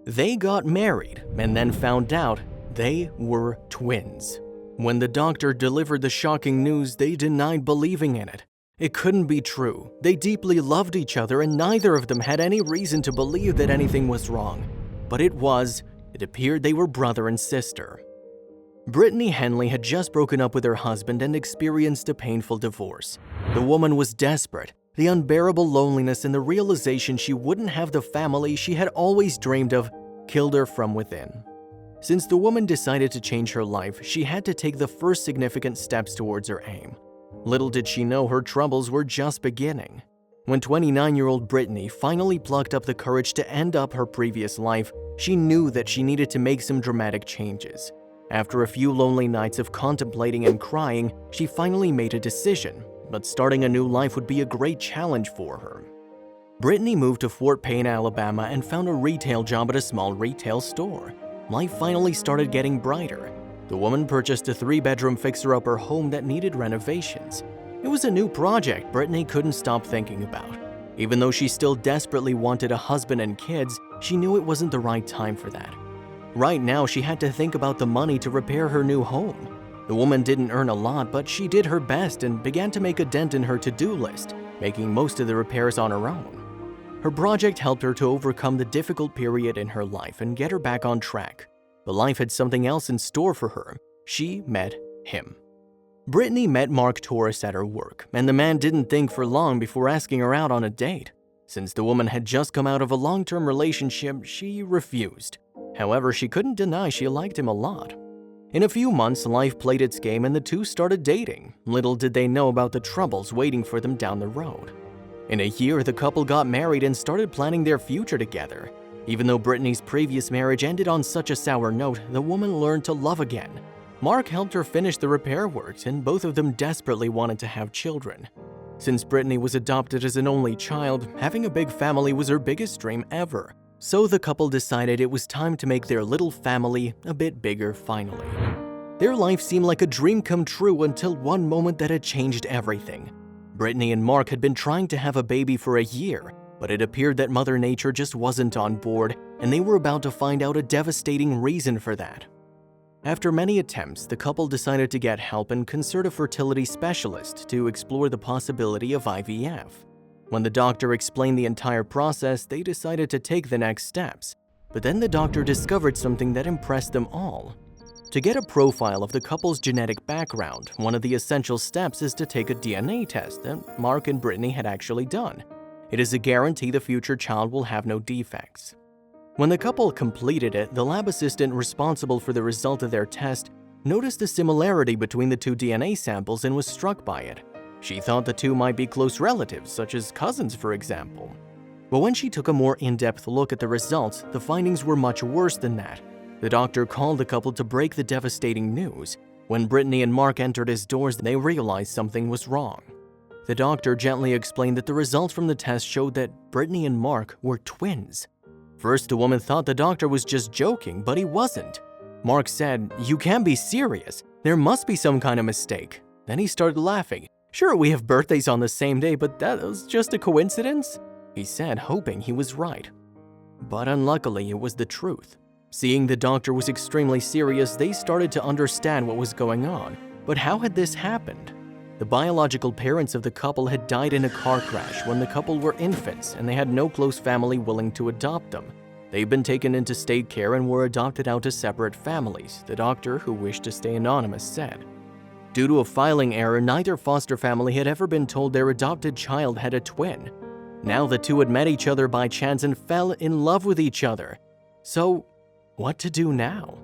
They got married and then found out they were twins. When the doctor delivered the shocking news, they denied believing in it. It couldn't be true. They deeply loved each other and neither of them had any reason to believe that anything was wrong. But it was. It appeared they were brother and sister. Brittany Henley had just broken up with her husband and experienced a painful divorce. The woman was desperate. The unbearable loneliness and the realization she wouldn't have the family she had always dreamed of killed her from within. Since the woman decided to change her life, she had to take the first significant steps towards her aim. Little did she know her troubles were just beginning. When 29-year-old Brittany finally plucked up the courage to end up her previous life, she knew that she needed to make some dramatic changes. After a few lonely nights of contemplating and crying, she finally made a decision, but starting a new life would be a great challenge for her. Brittany moved to Fort Payne, Alabama and found a retail job at a small retail store. Life finally started getting brighter. The woman purchased a 3-bedroom fixer-upper home that needed renovations. It was a new project Brittany couldn't stop thinking about. Even though she still desperately wanted a husband and kids, she knew it wasn't the right time for that. Right now, she had to think about the money to repair her new home. The woman didn't earn a lot, but she did her best and began to make a dent in her to-do list, making most of the repairs on her own. Her project helped her to overcome the difficult period in her life and get her back on track. But life had something else in store for her. She met him. Brittany met Mark Torres at her work, and the man didn't think for long before asking her out on a date. Since the woman had just come out of a long-term relationship, she refused. However, she couldn't deny she liked him a lot. In a few months, life played its game and the two started dating. Little did they know about the troubles waiting for them down the road. In a year, the couple got married and started planning their future together. Even though Brittany's previous marriage ended on such a sour note, the woman learned to love again. Mark helped her finish the repair works, and both of them desperately wanted to have children. Since Brittany was adopted as an only child, having a big family was her biggest dream ever. So the couple decided it was time to make their little family a bit bigger finally. Their life seemed like a dream come true until one moment that had changed everything. Brittany and Mark had been trying to have a baby for a year, but it appeared that Mother Nature just wasn't on board, and they were about to find out a devastating reason for that. After many attempts, the couple decided to get help and consult a fertility specialist to explore the possibility of IVF. When the doctor explained the entire process, they decided to take the next steps. But then the doctor discovered something that impressed them all. To get a profile of the couple's genetic background, one of the essential steps is to take a DNA test that Mark and Brittany had actually done. It is a guarantee the future child will have no defects. When the couple completed it, the lab assistant responsible for the result of their test noticed a similarity between the two DNA samples and was struck by it. She thought the two might be close relatives, such as cousins, for example. But when she took a more in-depth look at the results, the findings were much worse than that. The doctor called the couple to break the devastating news. When Brittany and Mark entered his doors, they realized something was wrong. The doctor gently explained that the results from the test showed that Brittany and Mark were twins. First, the woman thought the doctor was just joking, but he wasn't. Mark said, "You can't be serious. There must be some kind of mistake." Then he started laughing. "Sure, we have birthdays on the same day, but that was just a coincidence," he said, hoping he was right. But unluckily, it was the truth. Seeing the doctor was extremely serious, they started to understand what was going on. But how had this happened? The biological parents of the couple had died in a car crash when the couple were infants, and they had no close family willing to adopt them. They'd been taken into state care and were adopted out to separate families, the doctor, who wished to stay anonymous, said. Due to a filing error, neither foster family had ever been told their adopted child had a twin. Now the two had met each other by chance and fell in love with each other. So, what to do now?